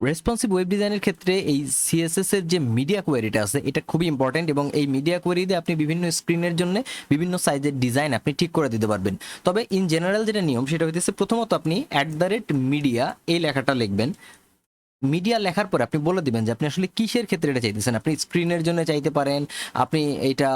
Responsive web ডিজাইনের ক্ষেত্রে এই সিএসএস এর যে মিডিয়া কোয়েরিটা আছে এটা খুবই ইম্পর্টেন্ট, এবং এই মিডিয়া কোয়েরিতে আপনি বিভিন্ন স্ক্রিনের জন্য বিভিন্ন সাইজের ডিজাইন আপনি ঠিক করে দিতে পারবেন। তবে ইন জেনারেল যেটা নিয়ম সেটা হইতেছে প্রথমত আপনি @মিডিয়া এই লেখাটা লিখবেন। মিডিয়া লেখার পরে আপনি বলে দিবেন যে আপনি আসলে কিসের ক্ষেত্রে এটা চাইতেছেন। আপনি স্ক্রিনের জন্য চাইতে পারেন, আপনি এটা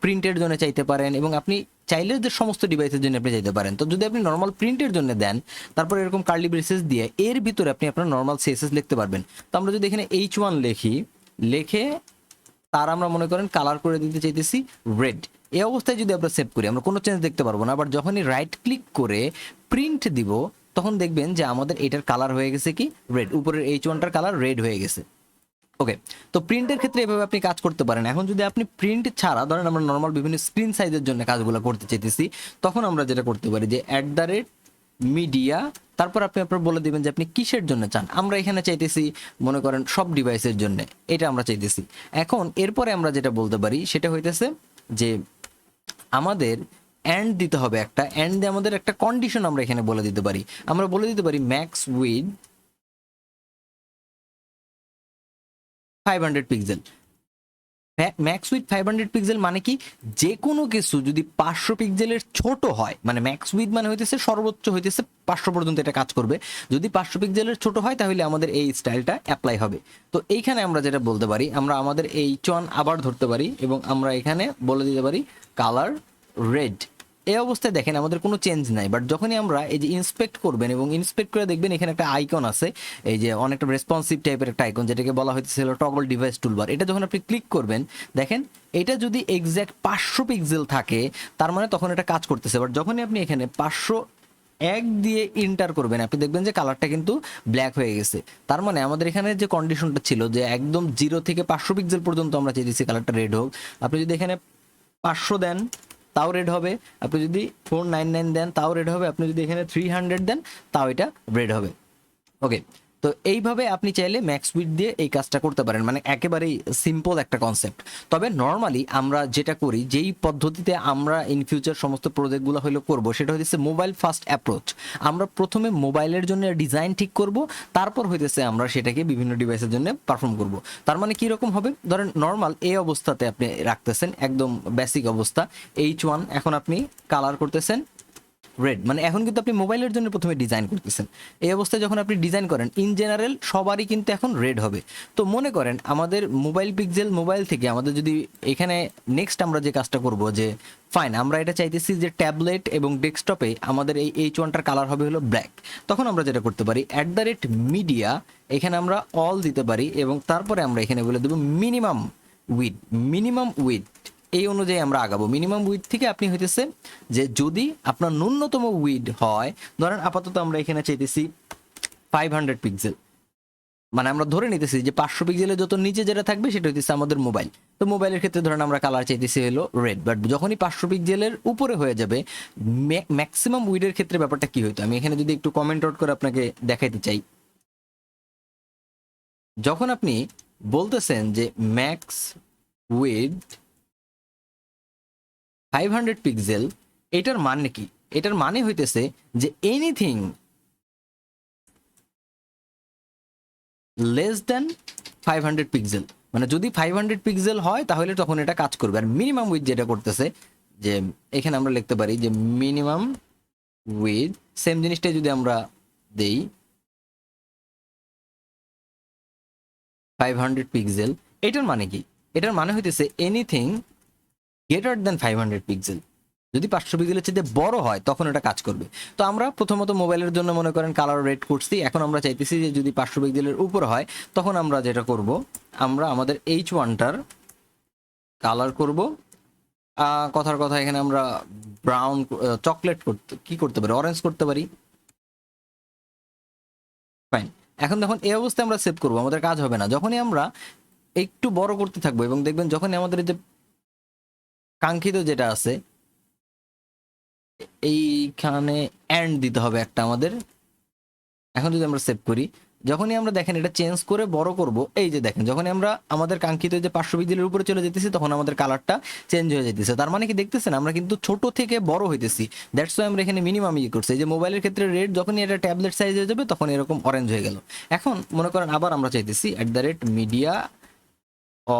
প্রিন্টের জন্য চাইতে পারেন, এবং আপনি চাইলে যে সমস্ত ডিভাইসের জন্য আপনি চাইতে পারেন। তো যদি আপনি নর্মাল প্রিন্টের জন্য দেন, তারপর এরকম কার্লি ব্রেসেস দিয়ে এর ভিতরে আপনি আপনার নর্মাল সিএসএস লিখতে পারবেন। তো আমরা যদি এখানে H1 লিখি, লিখে তার আমরা মনে করেন কালার করে দিতে চাইতেছি রেড। এই অবস্থায় যদি আমরা সেভ করি আমরা কোনো চেঞ্জ দেখতে পারবো না। আবার যখনই রাইট ক্লিক করে প্রিন্ট দিব তখন দেখবেন যে আমাদের এটার কালার হয়ে গেছে কি রেড, উপরের H1টার কালার রেড হয়ে গেছে। ওকে, তো প্রিন্টের ক্ষেত্রে এভাবে আপনি কাজ করতে পারেন। এখন যদি আপনি প্রিন্ট ছাড়া ধরেন আমরা নর্মাল বিভিন্ন স্ক্রিন সাইজের জন্য কাজগুলো করতে চাইতেছি, তখন আমরা যেটা করতে পারি যে মিডিয়া, তারপর আপনি আপনার বলে দিবেন যে আপনি কিসের জন্য চান। আমরা এখানে চাইতেছি মনে করেন সব ডিভাইসের জন্য, এটা আমরা চাইতেছি। এখন এরপরে আমরা যেটা বলতে পারি সেটা হইতেছে যে আমাদের অ্যান্ড দিতে হবে একটা, অ্যান্ড দিয়ে আমাদের একটা কন্ডিশন আমরা এখানে বলে দিতে পারি। আমরা বলে দিতে পারি max with 500 pixel. Max with 500 pixel মানে কি, যে কোনো কিছু যদি 500 পিক্সেলের ছোট হয়, মানে ম্যাক্স উইথ মানে হইতেছে সর্বোচ্চ হইতেছে 500 পর্যন্ত এটা কাজ করবে। যদি 500 পিক্সেলের ছোট হয় তাহলে আমাদের এই স্টাইলটা অ্যাপ্লাই হবে। তো এইখানে আমরা যেটা বলতে পারি, আমরা আমাদের এই চন আবার ধরতে পারি এবং আমরা এখানে বলে দিতে পারি কালার রেড। এই অবস্থায় দেখেন আমাদের কোনো চেঞ্জ নাই, বাট যখনই আমরা এই যে ইন্সপেক্ট করবেন এবং ইন্সপেক্ট করে দেখবেন এখানে একটা আইকন আছে, এই যে অনেকটা রেসপন্সিভ টাইপের একটা আইকন যেটাকে বলা হয়েছিল টগল ডিভাইস টুলবার। এটা যখন আপনি ক্লিক করবেন দেখেন এটা যদি এক্স্যাক্ট 500 পিক্সেল থাকে তার মানে তখন এটা কাজ করতেছে। বাট যখনই আপনি এখানে 501 দিয়ে ইন্টার করবেন আপনি দেখবেন যে কালারটা কিন্তু ব্ল্যাক হয়ে গেছে। তার মানে আমাদের এখানে যে কন্ডিশনটা ছিল যে একদম 0 থেকে 500 পিক্সেল পর্যন্ত আমরা চাইছি কালারটা রেড হোক, আপনি যদি এখানে 500 দেন তাও রেড হবে, আপনি যদি 499 দেন তাও রেড হবে, আপনি যদি এখানে 300 দেন তাও এটা রেড হবে। ওকে, তো এইভাবে আপনি চাইলে ম্যাক্স উইথ দিয়ে এই কাজটা করতে পারেন, মানে একেবারেই সিম্পল একটা কনসেপ্ট। তবে নর্মালি আমরা যেটা করি, যেই পদ্ধতিতে আমরা ইন ফিউচার সমস্ত প্রজেক্টগুলো হলো করব সেটা হচ্ছে মোবাইল ফার্স্ট অ্যাপ্রোচ। আমরা প্রথমে মোবাইলের জন্য ডিজাইন ঠিক করব, তারপর হইতেছে আমরা সেটাকে বিভিন্ন ডিভাইসের জন্য পারফর্ম করব। তার মানে কি রকম হবে, ধরেন নর্মাল এই অবস্থাতে আপনি রাখতেছেন একদম বেসিক অবস্থা H1, এখন আপনি কালার করতেছেন রেড, মানে এখন কিন্তু আপনি মোবাইলের জন্য প্রথমে ডিজাইন করতেছেন। এই অবস্থায় যখন আপনি ডিজাইন করেন ইন জেনারেল সবারই কিন্তু এখন রেড হবে। তো মনে করেন আমাদের মোবাইল পিক্সেল মোবাইল থেকে আমাদের যদি এখানে নেক্সট আমরা যে কাজটা করব যে ফাইন আমরা এটা চাইতেছি যে ট্যাবলেট এবং ডেস্কটপে আমাদের এই H1টার কালার হবে হলো ব্ল্যাক, তখন আমরা যেটা করতে পারি মিডিয়া, এখানে আমরা অল দিতে পারি এবং তারপরে আমরা এখানে বলে দেবো মিনিমাম উইথ এই অনুযায়ী আমরা আগাবো। মিনিমাম উইড থেকে আপনি হইতেছে যে যদি আপনার ন্যূনতম উইড হয়, ধরেন আপাতত আমরা এখানে চাইতেছি 500 পিক্সেল, মানে আমরা ধরে নিতেছি যে 500 পিক্সেলের যত নিচে যেটা থাকবে সেটা হইতেছে আমাদের মোবাইল। তো মোবাইলের ক্ষেত্রে ধরেন আমরা কালার চাইতেছি হলো রেড, বাট যখনই 500 পিক্সেলের উপরে হয়ে যাবে ম্যাক্সিমাম উইডের ক্ষেত্রে ব্যাপারটা কি হইতো আমি এখানে যদি একটু কমেন্ট আউট করে আপনাকে দেখাইতে চাই। যখন আপনি বলতেছেন যে ম্যাক্স উইড 500 পিক্সেল, এটার মানে কি, এটার মানে হইতেছে যে এনিথিং লেস দেন 500 পিক্সেল, মানে যদি 500 পিক্সেল হয় তাহলে তখন এটা কাজ করবে। আর মিনিমাম উইথ যেটা করতেছে যে এখানে আমরা লিখতে পারি যে মিনিমাম উইথ, সেম জিনিসটাই যদি আমরা দেই 500 পিক্সেল, এটার মানে কি, এটার মানে হইতেছে এনিথিং গ্রেটার দেন 500 পিক্সেল, যদি 500 পিক্সেলের চেয়ে বড় হয় তখন এটা কাজ করবে। তো আমরা প্রথমত মোবাইলের জন্য মনে করেন কালার রেড করছি, এখন আমরা চাইতেছি যে যদি 500 পিক্সেলের উপর হয় তখন আমরা যেটা করব আমরা আমাদের H1টার কালার করব কথার কথা এখানে আমরা ব্রাউন চকলেট করতে পারি, অরেঞ্জ করতে পারি। ফাইন, এখন দেখুন এই অবস্থায় আমরা সেভ করব, আমাদের কাজ হবে না। যখনই আমরা একটু বড় করতে থাকবো এবং দেখবেন যখনই আমাদের যে কাঙ্ক্ষিত যেটা আছে এইখানে অ্যান্ড দিতে হবে একটা আমাদের, এখন যদি আমরা সেভ করি, যখনই আমরা দেখেন এটা চেঞ্জ করে বড় করব, এই যে দেখেন যখনই আমরা আমাদের কাঙ্ক্ষিত যে 500 পিক্সেলের উপরে চলে যেতেছি তখন আমাদের কালারটা চেঞ্জ হয়ে যেতেছে। তার মানে কি দেখতেছেন আমরা কিন্তু ছোট থেকে বড় হইতেছি। দ্যাটস ওয়াই আমরা এখানে মিনিমাম করছি। এই যে মোবাইলের ক্ষেত্রে রেড, যখনই এটা ট্যাবলেট সাইজ হয়ে যাবে তখন এরকম অরেঞ্জ হয়ে গেল। এখন মনে করেন আবার আমরা চাইতেছি @media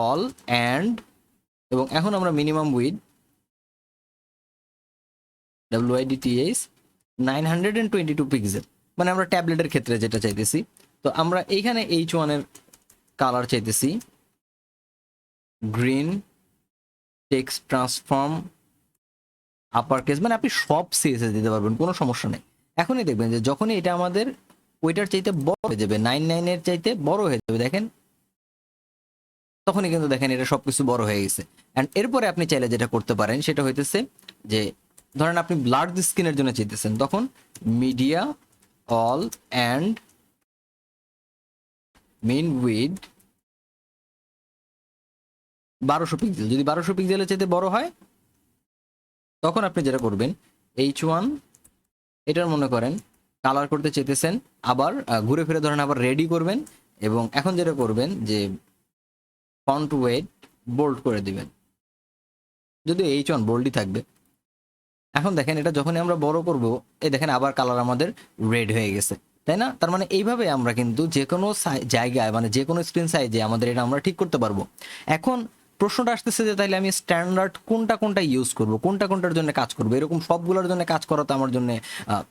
all and, এবং এখন আমরা মিনিমাম উইথ WIDTH 922 পিক্সেল, মানে আমরা ট্যাবলেটের ক্ষেত্রে যেটা চাইতেছি। তো আমরা এইখানে H1 এর কালার চাইতেছি green, text transform, upper case, মানে আপনি সব সিএসএস দিতে পারবেন, কোনো সমস্যা নেই। এখনই দেখবেন যে যখনই এটা আমাদের ওইটার চাইতে বড় হয়ে যাবে, 99 এর চাইতে বড় হয়ে যাবে, দেখেন তখনই কিন্তু দেখেন এটা সবকিছু বড় হয়ে গেছে। অ্যান্ড এরপরে আপনি চাইলে যেটা করতে পারেন সেটা হইতেছে যে ধরেন আপনি লার্জ স্ক্রিনের জন্য চাইতেছেন, তখন media all and main with 1200 pixel. যদি 1200 পিক্সেলের চাইতে বড় হয় তখন আপনি যেটা করবেন H1 এটার মনে করেন কালার করতে চাইতেছেন, আবার ঘুরে ফিরে ধরেন আবার রেডি করবেন, এবং এখন যেটা করবেন যে ফন্ট ওয়েট বোল্ড করে দিবেন, যদি H1 বোল্ডই থাকবে। এখন দেখেন এটা যখনই আমরা বড় করব, এই দেখেন আবার কালার আমাদের রেড হয়ে গেছে, তাই না? তার মানে এইভাবে আমরা কিন্তু যে কোনো জায়গায়, মানে যে কোনো স্ক্রিন সাইজে আমাদের এটা আমরা ঠিক করতে পারবো। এখন প্রশ্নটা আসতেছে যে তাহলে আমি স্ট্যান্ডার্ড কোনটা কোনটা ইউজ করব, কোনটা কোনটার জন্য কাজ করবো, এরকম সবগুলোর জন্য কাজ করা তো আমার জন্য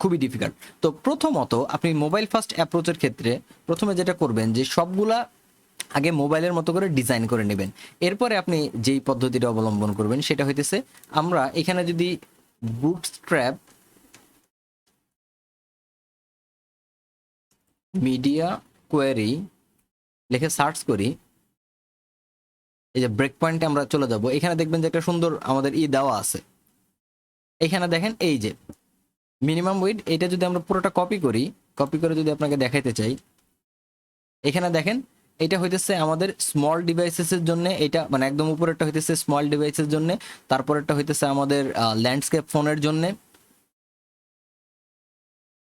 খুবই ডিফিকাল্ট। তো প্রথমত আপনি মোবাইল ফার্স্ট অ্যাপ্রোচের ক্ষেত্রে প্রথমে যেটা করবেন যে সবগুলা আগে মোবাইলের মতো করে ডিজাইন করে নেবেন। এরপরে আপনি যেই পদ্ধতিটা অবলম্বন করবেন সেটা হইতেছে, আমরা এখানে যদি বুটস্ট্র্যাপ মিডিয়া কোয়েরি লিখে সার্চ করি, এই যে ব্রেক পয়েন্টে আমরা চলে যাব, এখানে দেখবেন যে একটা সুন্দর আমাদের দেওয়া আছে। এখানে দেখেন এই যে মিনিমাম উইড, এটা যদি আমরা পুরোটা কপি করি, কপি করে যদি আপনাকে দেখাইতে চাই, এখানে দেখেন এটা হইতেছে আমাদের স্মল ডিভাইসেসের জন্য, এটা মানে একদম উপরেরটা হইতেছে স্মল ডিভাইসের জন্য, তারপরেরটা হইতেছে আমাদের ল্যান্ডস্কেপ ফোনের জন্য,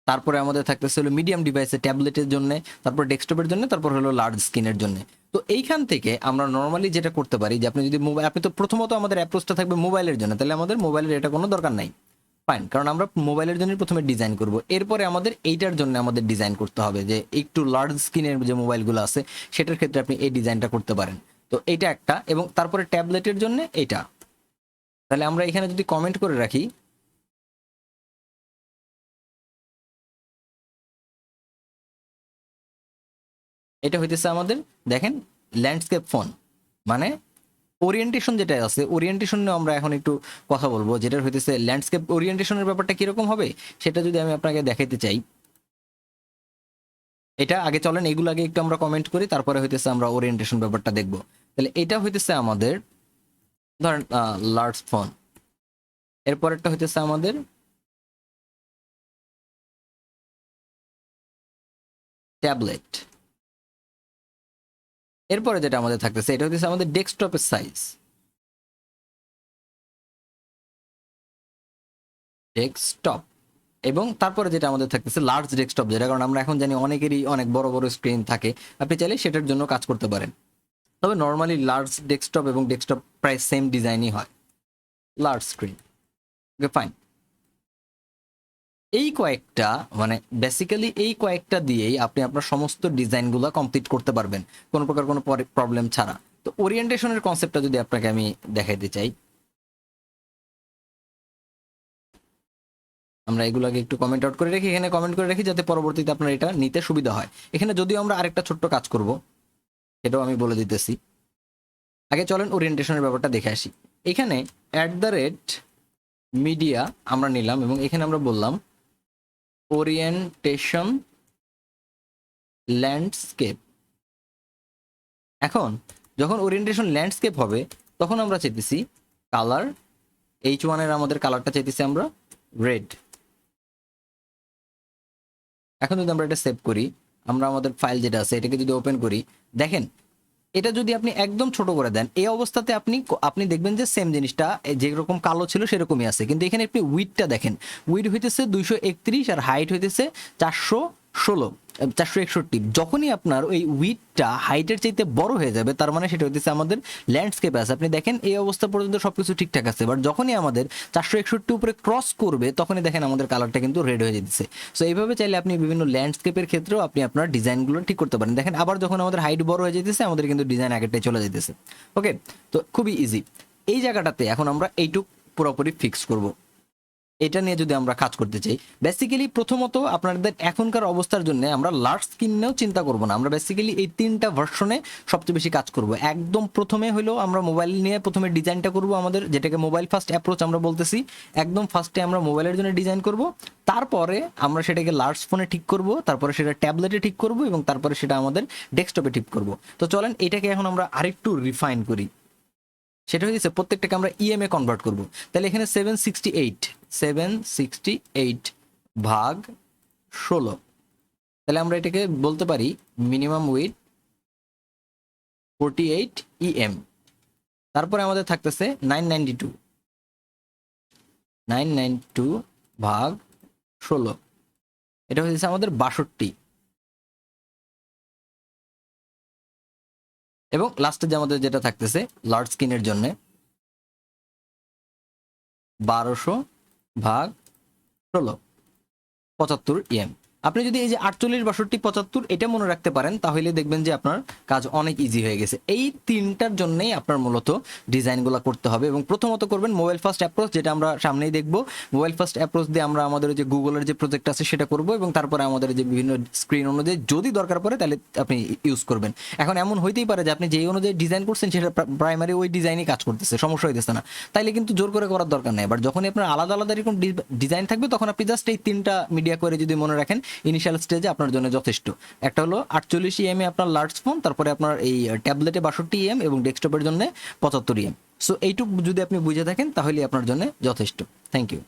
তারপরে আমাদের থাকতেছে হলো মিডিয়াম ডিভাইসে ট্যাবলেটের জন্য, তারপর ডেস্কটপের জন্য, তারপর হলো লার্জ স্ক্রিনের জন্য। তো এইখান থেকে আমরা নর্মালি যেটা করতে পারি যে আপনি যদি মোবাইল, আপনি তো প্রথমত আমাদের অ্যাপ্রোচটা থাকবে মোবাইলের জন্য, তাহলে আমাদের মোবাইলের এটা কোনো দরকার নাই, ফাইন, কারণ আমরা মোবাইলের জন্য প্রথমে ডিজাইন করব, এরপরে আমাদের এইটার জন্য আমাদের ডিজাইন করতে হবে যে একটু লার্জ স্ক্রিনের যে মোবাইলগুলো আছে সেটার ক্ষেত্রে আপনি এই ডিজাইনটা করতে পারেন। তো এইটা একটা, এবং তারপরে ট্যাবলেটের জন্য এইটা। তাহলে আমরা এখানে যদি কমেন্ট করে রাখি, এটা হইতেছে আমাদের দেখেন ল্যান্ডস্কেপ ফোন, মানে ওরিয়েন্টেশন যেটা আছে, ওরিয়েন্টেশন নিয়ে আমরা এখন একটু কথা বলবো, যেটা হইতেছে ল্যান্ডস্কেপ ওরিয়েন্টেশনের ব্যাপারটা কিরকম হবে সেটা যদি আমি আপনাকে দেখাইতে চাই। এটা আগে চলেন এগুলো আগে একটু আমরা কমেন্ট করি, তারপরে হইতেছে আমরা ওরিয়েন্টেশন ব্যাপারটা দেখবো। তাহলে এটা হইতেছে আমাদের ধরেন লার্জ ফোন, এরপরেরটা হইতেছে আমাদের ট্যাবলেট, এরপরে যেটা আমাদের থাকতেছে এটা হইতেছে আমাদের ডেস্কটপের সাইজ, ডেস্কটপ, এবং তারপরে যেটা আমাদের থাকতেছে লার্জ ডেস্কটপ, যেটা কারণ আমরা এখন জানি অনেকেরই অনেক বড় বড় স্ক্রিন থাকে, আপনি চাইলে সেটার জন্য কাজ করতে পারেন। তবে নর্মালি লার্জ ডেস্কটপ এবং ডেস্কটপ প্রায় সেম ডিজাইনই হয়, লার্জ স্ক্রিন। ওকে ফাইন, এই কয়েকটা মানে বেসিক্যালি এই কয়েকটা দিয়েই আপনি আপনার সমস্ত ডিজাইনগুলো কমপ্লিট করতে পারবেন কোনো প্রকার কোনো প্রবলেম ছাড়া। তো ওরিয়েন্টেশনের কনসেপ্টটা যদি আপনাকে আমি দেখাইতে চাই, আমরা এগুলোকে একটু কমেন্ট আউট করে রাখি, এখানে কমেন্ট করে রাখি যাতে পরবর্তীতে আপনার এটা নিতে সুবিধা হয়। এখানে যদিও আমরা আরেকটা ছোট্ট কাজ করব, এটাও আমি বলে দিতেছি। আগে চলেন ওরিয়েন্টেশনের ব্যাপারটা দেখে আসি। এখানে @মিডিয়া আমরা নিলাম, এবং এখানে আমরা বললাম ওরিয়েন্টেশন ল্যান্ডস্কেপ। এখন যখন ওরিয়েন্টেশন ল্যান্ডস্কেপ হবে তখন আমরা চাইতেছি কালার, H1 এর আমাদের কালারটা চাইতেছি আমরা রেড। এখন যদি আমরা এটা সেভ করি, আমরা আমাদের ফাইল যেটা আছে এটাকে যদি ওপেন করি, দেখেন এটা যদি আপনি একদম ছোট করে দেন এই অবস্থাতে আপনি আপনি দেখবেন যে সেম জিনিসটা যেরকম কালো ছিল সেরকমই আছে, কিন্তু এখানে আপনি উইডটা দেখেন, উইড হইতেছে 231 আর হাইট হইতেছে 416। 461, যখনই আপনার ওই উইডটা হাইটের চাইতে বড় হয়ে যাবে তার মানে সেটা হচ্ছে আমাদের ল্যান্ডস্কেপ আছে। আপনি দেখেন এই অবস্থা পর্যন্ত সবকিছু ঠিকঠাক আছে, বাট যখনই আমাদের 461 উপরে ক্রস করবে তখনই দেখেন আমাদের কালারটা কিন্তু রেড হয়ে যেতেছে। সো এইভাবে চাইলে আপনি বিভিন্ন ল্যান্ডস্কেপের ক্ষেত্রেও আপনি আপনার ডিজাইনগুলো ঠিক করতে পারেন। দেখেন আবার যখন আমাদের হাইট বড় হয়ে যেতেছে আমাদের কিন্তু ডিজাইন আগেরটাই চলে যেতেছে। ওকে, তো খুবই ইজি। এই জায়গাটাতে এখন আমরা এইটুক পুরোপুরি ফিক্স করব। এটা নিয়ে যদি আমরা কাজ করতে চাই, বেসিক্যালি প্রথমত আপনাদের এখনকার অবস্থার জন্য আমরা লার্জ স্ক্রিন নিয়েও চিন্তা করব না। আমরা বেসিক্যালি এই 3টা ভার্সনে সবচেয়ে বেশি কাজ করব। একদম প্রথমে হলো আমরা মোবাইল নিয়ে প্রথমে ডিজাইনটা করব আমাদের, যেটাকে মোবাইল ফার্স্ট অ্যাপ্রোচ আমরা বলতেছি। একদম ফার্স্টে আমরা মোবাইলের জন্য ডিজাইন করব, তারপরে আমরা সেটাকে লার্জ ফোনে ঠিক করব, তারপরে সেটা ট্যাবলেটে ঠিক করব, এবং তারপরে সেটা আমাদের ডেস্কটপে ঠিক করব। তো চলেন এটাকে এখন আমরা আরেকটু রিফাইন করি। সেটা হচ্ছে প্রত্যেকটাকে আমরা ইএমএ কনভার্ট করব। তাহলে এখানে 768 ভাগ 16, তাহলে আমরা এটাকে বলতে পারি মিনিমাম উইথ 48 EM। তারপরে আমাদের থাকতেছে 992 ভাগ 16, এটা হচ্ছে আমাদের 62। এবং লাস্টে যে আমাদের যেটা থাকতেছে লার্জ স্ক্রিনের জন্য 1200 ভাগ 16, 75 EM। আপনি যদি এই যে 48, 62, 75 এটা মনে রাখতে পারেন তাহলে দেখবেন যে আপনার কাজ অনেক ইজি হয়ে গেছে। এই 3টার জন্যই আপনার মূলত ডিজাইনগুলো করতে হবে। এবং প্রথমত করবেন মোবাইল ফার্স্ট অ্যাপ্রোচ, যেটা আমরা সামনেই দেখব। মোবাইল ফার্স্ট অ্যাপ্রোচ দিয়ে আমরা আমাদের যে গুগলের যে প্রজেক্ট আছে সেটা করব, এবং তারপরে আমাদের যে বিভিন্ন স্ক্রিন অনুযায়ী যদি দরকার পড়ে তাহলে আপনি ইউজ করবেন। এখন এমন হইতেই পারে যে আপনি যেই অনুযায়ী ডিজাইন করছেন সেটা প্রাইমারি ওই ডিজাইনই কাজ করতেছে, সমস্যা হইতেছে না, তাইলে কিন্তু জোর করে করার দরকার নেই। বাট যখনই আপনার আলাদা আলাদা এরকম ডিজাইন থাকবে তখন আপনি জাস্ট এই 3টা মিডিয়া করে যদি মনে রাখেন ইনিশিয়াল স্টেজে আপনার জন্য যথেষ্ট। একটা হলো 48 EM আপনার লার্জ ফোন, তারপরে আপনার এই ট্যাবলেটে 62 EM এবং ডেস্কটপের জন্য 75 EM। সো এইটুকু যদি আপনি বুঝে থাকেন তাহলে আপনার জন্য যথেষ্ট। Thank you.